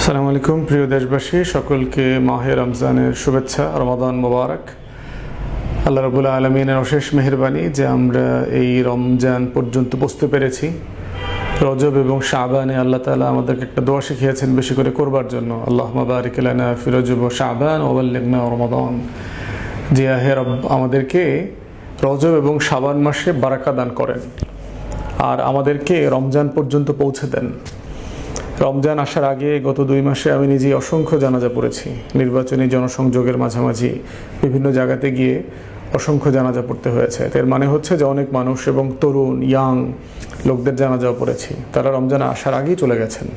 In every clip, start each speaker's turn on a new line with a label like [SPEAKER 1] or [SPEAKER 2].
[SPEAKER 1] আসসালামু আলাইকুম প্রিয় দেশবাসী, সকলকে মাহে রমজানের শুভেচ্ছা। রমাদান মোবারক। আল্লাহ রাব্বুল আলামিনের অশেষ মেহেরবানি যে আমরা এই রমজান পর্যন্ত বসতে পেরেছি। রজব এবং শাবানে আল্লাহ তাআলা আমাদেরকে একটা দোয়া শিখিয়েছেন বেশি করে করবার জন্য, আল্লাহুম্মা বারিক লানা ফি রজব ওয়া শাবান ওয়া বাল্লিগনা রমাদান। যে হে রব, আমাদেরকে রজব এবং শাবান মাসে বারাকা দান করেন আর আমাদেরকে রমজান পর্যন্ত পৌঁছে দেন। রমজান আসার আগে গত 2 মাসে আমি নিজেই অসংখ্য জানাজা পড়েছি। নির্বাচনী জনসংযোগের মাঝামাঝি বিভিন্ন জায়গাতে গিয়ে অসংখ্য জানাজা পড়তে হয়েছে। এর মানে হচ্ছে যে অনেক মানুষ এবং তরুণ ইয়াং লোকদের জানাজাও পড়েছি, তারা রমজান আসার আগেই চলে গেছেন।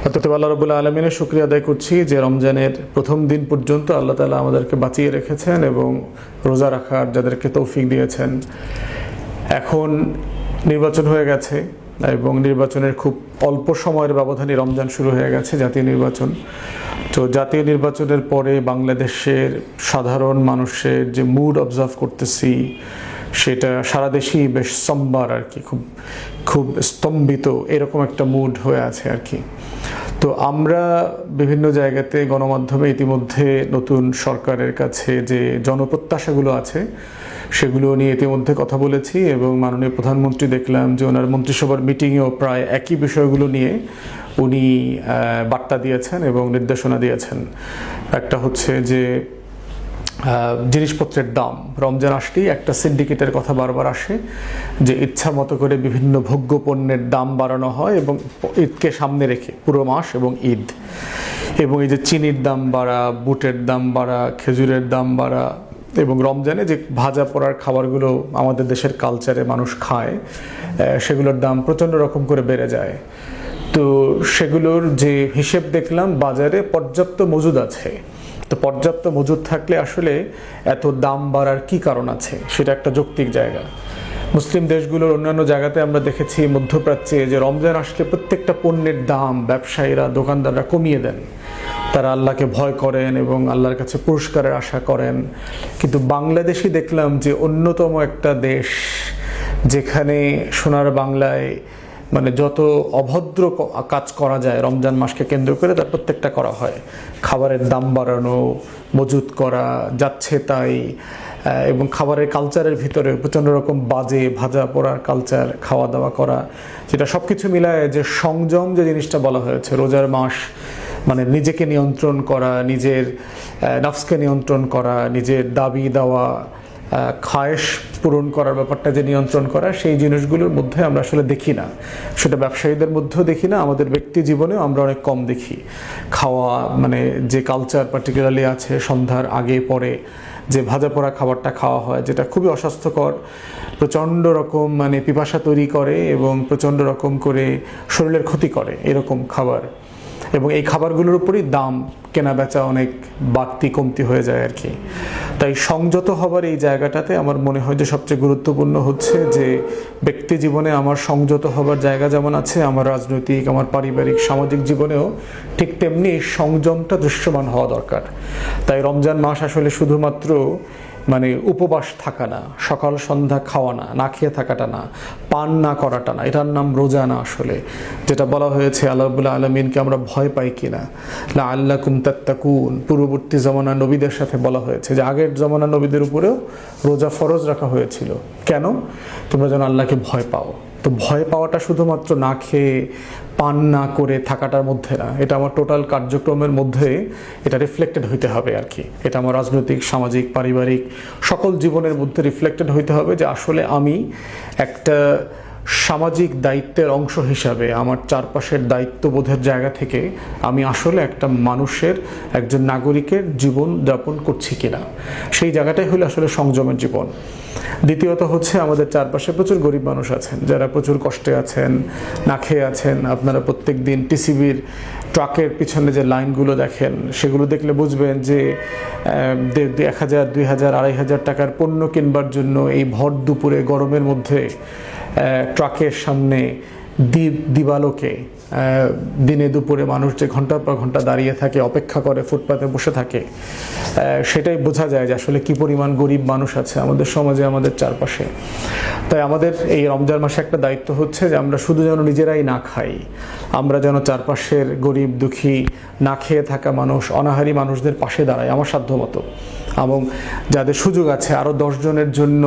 [SPEAKER 1] অতএব আল্লাহ রাব্বুল আলামিনের শুকরিয়া আদায় করছি যে রমজানের প্রথম দিন পর্যন্ত আল্লাহ তাআলা আমাদেরকে বাঁচিয়ে রেখেছেন এবং রোজা রাখার যাদেরকে তৌফিক দিয়েছেন। এখন নির্বাচন হয়ে গেছে এবং নির্বাচনের খুব অল্প সময়ের ব্যবধানে রমজান শুরু হয়ে গেছে, জাতীয় নির্বাচন। তো জাতীয় নির্বাচনের পরে বাংলাদেশের সাধারণ মানুষের যে মুড অবজার্ভ করতেছি সেটা সারা দেশেই বেশ সম্বার আর কি, খুব খুব স্তম্ভিত এরকম একটা মুড হয়ে আছে আর কি। তো আমরা বিভিন্ন জায়গাতে গণমাধ্যমে ইতিমধ্যে নতুন সরকারের কাছে যে জনপ্রত্যাশাগুলো আছে সেগুলো নিয়ে ইতিমধ্যে কথা বলেছি এবং মাননীয় প্রধানমন্ত্রী দেখলাম যে ওনার মন্ত্রিসভার মিটিংয়েও প্রায় একই বিষয়গুলো নিয়ে উনি বার্তা দিয়েছেন এবং নির্দেশনা দিয়েছেন। একটা হচ্ছে যে জিনিসপত্রের দাম, রমজান আসলেই একটা সিন্ডিকেটের কথা বারবার আসে যে ইচ্ছা মতো করে বিভিন্ন ভোগ্য পণ্যের দাম বাড়ানো হয় এবং ঈদকে সামনে রেখে পুরো মাস এবং ঈদ, এবং এই যে চিনির দাম বাড়া, বুটের দাম বাড়া, খেজুরের দাম বাড়া এবং রমজানে যে ভাজা পোড়ার খাবারগুলো আমাদের দেশের কালচারে মানুষ খায় সেগুলোর দাম প্রচণ্ড রকম করে বেড়ে যায়। তো সেগুলোর যে হিসেব দেখলাম বাজারে পর্যাপ্ত মজুদ আছে। তো পর্যাপ্ত মজুদ থাকলে আসলে এত দাম বাড়ার কি কারণ আছে সেটা একটা যৌক্তিক জায়গা। মুসলিম দেশগুলোর অন্যান্য জায়গাতে আমরা দেখেছি মধ্যপ্রাচ্যে যে রমজান আসলে প্রত্যেকটা পণ্যের দাম ব্যবসায়ীরা দোকানদাররা কমিয়ে দেন, তারা আল্লাহকে ভয় করেন এবং আল্লাহর কাছে পুরস্কারের আশা করেন। কিন্তু বাংলাদেশই দেখলাম যে অন্যতম একটা দেশ যেখানে সোনার বাংলায় মানে যত অভদ্র কাজ করা যায় রমজান মাসকে কেন্দ্র করে তার প্রত্যেকটা করা হয়। খাবারের দাম বাড়ানো, মজুত করা যাচ্ছে তাই, এবং খাবারের কালচারের ভিতরে প্রচণ্ড রকম বাজে ভাজা পোড়ার কালচার, খাওয়া দাওয়া করা, যেটা সব কিছু মিলায় যে সংযম যে জিনিসটা বলা হয়েছে, রোজার মাস মানে নিজেকে নিয়ন্ত্রণ করা, নিজের নফসকে নিয়ন্ত্রণ করা, নিজের দাবি দেওয়া খায়েশ পূরণ করার ব্যাপারটা যে নিয়ন্ত্রণ করা, সেই জিনিসগুলোর মধ্যে আমরা আসলে দেখি না। সেটা ব্যবসায়ীদের মধ্যেও দেখি না, আমাদের ব্যক্তি জীবনেও আমরা অনেক কম দেখি। খাওয়া মানে যে কালচার পার্টিকুলারলি আছে, সন্ধ্যার আগে পরে যে ভাজা পোড়া খাবারটা খাওয়া হয় যেটা খুবই অস্বাস্থ্যকর, প্রচণ্ড রকম মানে পিপাসা তৈরি করে এবং প্রচণ্ড রকম করে শরীরের ক্ষতি করে এরকম খাবার, এবং এই খাবারগুলোর উপরই দাম কেনা বেচা অনেক বাড়তি কমতি হয়ে যায় আর কি। তাই সংযত হবার এই জায়গাটাতে আমার মনে হয় যে সবচেয়ে গুরুত্বপূর্ণ হচ্ছে যে ব্যক্তি জীবনে আমার সংযত হবার জায়গা যেমন আছে, আমার রাজনৈতিক, আমার পারিবারিক, সামাজিক জীবনেও ঠিক তেমনি সংযমটা দৃশ্যমান হওয়া দরকার। তাই রমজান মাস আসলে শুধুমাত্র মানে উপবাস থাকা না, সকাল সন্ধ্যা খাওয়া না, না খেয়ে থাকাটা না, পান না করাটা না, এটার নাম রোজা না। আসলে যেটা বলা হয়েছে আল্লাহ রাব্বুল আলামিনকে আমরা ভয় পাই কিনা, লাআল্লাকুম তাত্তাকুন, পূর্ববর্তী জমানার নবীদের সাথে বলা হয়েছে যে আগের জমানার নবীদের উপরেও রোজা ফরজ রাখা হয়েছিল। কেন? তোমরা যেন আল্লাহকে ভয় পাও। তো ভয় পাওয়াটা শুধুমাত্র না খেয়ে পান না করে থাকাটার মধ্যে না, এটা আমার টোটাল কার্যক্রমের মধ্যে এটা রিফ্লেক্টেড হইতে হবে আর কি। এটা আমার রাজনৈতিক, সামাজিক, পারিবারিক সকল জীবনের মধ্যে রিফ্লেক্টেড হইতে হবে যে আসলে আমি একটা সামাজিক দায়িত্বের অংশ হিসাবে আমার চারপাশের দায়িত্ববোধের জায়গা থেকে আমি আসলে একটা মানুষের, একজন নাগরিকের জীবন যাপন করছি কিনা, সেই জায়গাটাই হলো আসলে সংযমের জীবন। দ্বিতীয়ত হচ্ছে আমাদের চারপাশে প্রচুর গরিব মানুষ আছেন যারা প্রচুর কষ্টে আছেন, না খেয়ে আছেন। আপনারা প্রত্যেক দিন টিসিবির ট্রাকের পিছনে যে লাইনগুলো দেখেন সেগুলো দেখলে বুঝবেন যে 1,000, 2,000, 2,500 টাকার পণ্য কিনবার জন্য এই ভর দুপুরে গরমের মধ্যে ট্রাকের সামনে দিবালোকে দিনে দুপুরে মানুষ যে ঘন্টার পর ঘন্টা দাঁড়িয়ে থাকে, অপেক্ষা করে, ফুটপাতে বসে থাকে, সেটাই বোঝা যায় যে আসলে কি পরিমাণ গরিব মানুষ আছে আমাদের সমাজে, আমাদের চারপাশে। তাই আমাদের এই রমজান মাসে একটা দায়িত্ব হচ্ছে যে আমরা শুধু যেন নিজেরাই না খাই, আমরা যেন চারপাশের গরিব দুঃখী না খেয়ে থাকা মানুষ, অনাহারী মানুষদের পাশে দাঁড়াই আমার সাধ্যমতো, এবং যাদের সুযোগ আছে আরও 10 জনের জন্য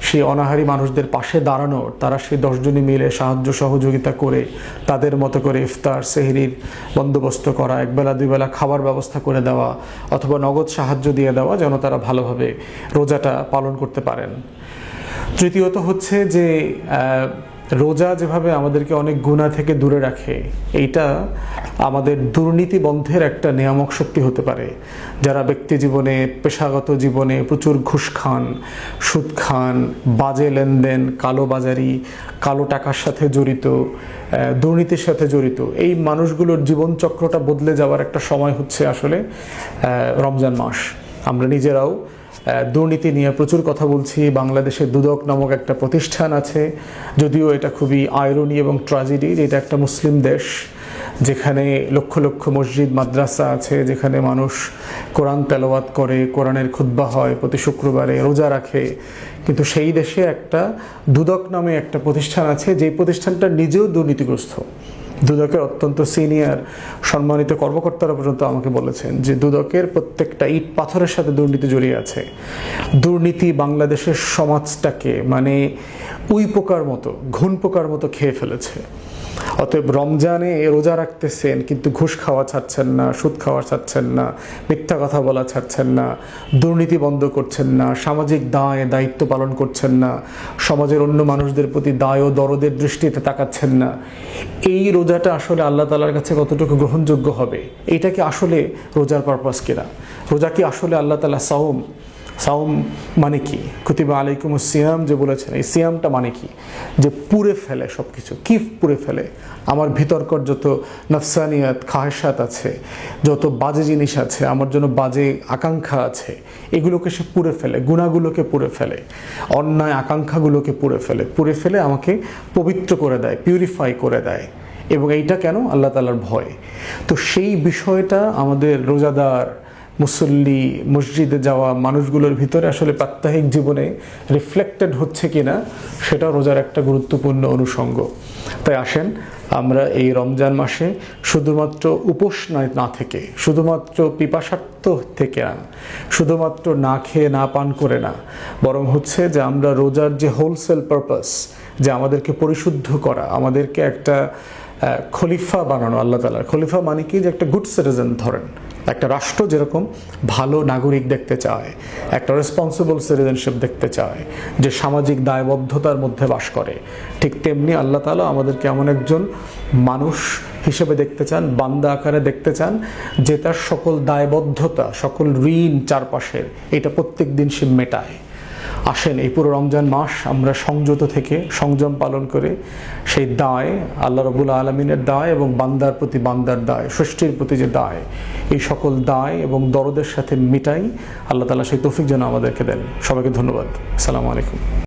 [SPEAKER 1] সেই অনাহারী মানুষদের পাশে দাঁড়ানোর, তারা সেই 10 জনই মিলে সাহায্য সহযোগিতা করে তাদের মতো করে ইফতার সেহরির বন্দোবস্ত করা, একবেলা দুইবেলা খাবার ব্যবস্থা করে দেওয়া, অথবা নগদ সাহায্য দিয়ে দেওয়া, যেন তারা ভালোভাবে রোজাটা পালন করতে পারেন। তৃতীয়ত হচ্ছে যে রোজা যেভাবে আমাদেরকে অনেক গুনাহ থেকে দূরে রাখে, এইটা আমাদের দুর্নীতি বন্ধের একটা নিয়ামক শক্তি হতে পারে। যারা ব্যক্তি জীবনে, পেশাগত জীবনে প্রচুর ঘুষ খান, সুদ খান, বাজে লেনদেন, কালোবাজারি, কালো টাকার সাথে জড়িত, দুর্নীতির সাথে জড়িত, এই মানুষগুলোর জীবনচক্রটা বদলে যাওয়ার একটা সময় হচ্ছে আসলে রমজান মাস। আমরা নিজেরাও দুর্নীতি নিয়ে প্রচুর কথা বলছি। বাংলাদেশে দুদক নামক একটা প্রতিষ্ঠান আছে, যদিও এটা খুবই আয়রনি এবং ট্র্যাজেডি যে এটা একটা মুসলিম দেশ, যেখানে লক্ষ লক্ষ মসজিদ মাদ্রাসা আছে, যেখানে মানুষ কোরআন তেলাওয়াত করে, কোরআনের খুতবা হয়, প্রতি শুক্রবারে রোজা রাখে, কিন্তু সেই দেশে একটা দুদক নামে একটা প্রতিষ্ঠান আছে, যেই প্রতিষ্ঠানটা নিজেও দুর্নীতিগ্রস্ত। দুদকের অত্যন্ত সিনিয়র সম্মানিত কর্মকর্তারা পর্যন্ত আমাকে বলেছেন যে দুদকের প্রত্যেকটা ইট পাথরের সাথে দুর্নীতি জড়িয়ে আছে। দুর্নীতি বাংলাদেশের সমাজটাকে মানে উই পোকার মতো, ঘুণ পোকার মতো খেয়ে ফেলেছে। অতএব রমজানে রোজা রাখতেছেন কিন্তু ঘুষ খাওয়া ছাড়ছেন না, সুদ খাওয়া ছাড়ছেন না, মিথ্যা কথা বলা ছাড়ছেন না, দুর্নীতি বন্ধ করছেন না, সামাজিক দায় দায়িত্ব পালন করছেন না, সমাজের অন্য মানুষদের প্রতি দায় ও দরদের দৃষ্টিতে তাকাচ্ছেন না, এই রোজাটা আসলে আল্লাহ তাআলার কাছে কতটুকু গ্রহণযোগ্য হবে? এইটা কি আসলে রোজার পারপাস কিনা? রোজা কি আসলে আল্লাহ তাআলা সাওম মানে কি? কুতিবা আলাইকুমুস সিয়াম যে বলেছেন, এই সিয়ামটা মানে কি? যে পুড়ে ফেলে সব কিছু। কি পুড়ে ফেলে? আমার ভিতরকার যত নফসানিয়াত, খাহেসাত আছে, যত বাজে জিনিস আছে, আমার জন্য বাজে আকাঙ্ক্ষা আছে, এগুলোকে সে পুড়ে ফেলে, গুনাহগুলোকে পুড়ে ফেলে, অন্যায় আকাঙ্ক্ষাগুলোকে পুড়ে ফেলে আমাকে পবিত্র করে দেয়, পিউরিফাই করে দেয়। এবং এইটা কেন? আল্লাহ তাআলার ভয়। তো সেই বিষয়টা আমাদের রোজাদার, মুসল্লি, মসজিদে যাওয়া মানুষগুলোর ভিতরে আসলে প্রাত্যহিক জীবনে রিফ্লেক্টেড হচ্ছে কিনা, সেটা রোজার একটা গুরুত্বপূর্ণ অনুষঙ্গ। তাই আসেন আমরা এই রমজান মাসে শুধুমাত্র উপোস না থেকে, শুধুমাত্র পিপাসার্থ থেকে না, শুধুমাত্র না খেয়ে না পান করে না, বরং হচ্ছে যে আমরা রোজার যে হোলসেল পারপাস, যে আমাদেরকে পরিশুদ্ধ করা, আমাদেরকে একটা খলিফা বানানো, আল্লাহ তাআলার খলিফা মানে কি? যে একটা গুড সিটিজেন, ধরেন একটা রাষ্ট্র যেরকম ভালো নাগরিক দেখতে চায়, একটা রেসপন্সিবল সিটিজেনশিপ দেখতে চায়, যে সামাজিক দায়বদ্ধতার মধ্যে বাস করে, ঠিক তেমনি আল্লাহ তাআলা আমাদেরকে এমন একজন মানুষ হিসেবে দেখতে চান, বান্দা আকারে দেখতে চান, যে তার সকল দায়বদ্ধতা, সকল ঋণ চারপাশের, এটা প্রত্যেক দিন সে মেটায়। আসেন এই পুরো রমজান মাস আমরা সংযত থেকে, সংযম পালন করে সেই দায়, আল্লাহ রাব্বুল আলামিনের দায় এবং বান্দার প্রতি বান্দার দায়, সৃষ্টির প্রতি যে দায়, এই সকল দায় এবং দরদের সাথে মিটাই। আল্লাহ তাআলা সেই তৌফিক যেন আমাদেরকে দেন। সবাইকে ধন্যবাদ। আসসালামু আলাইকুম।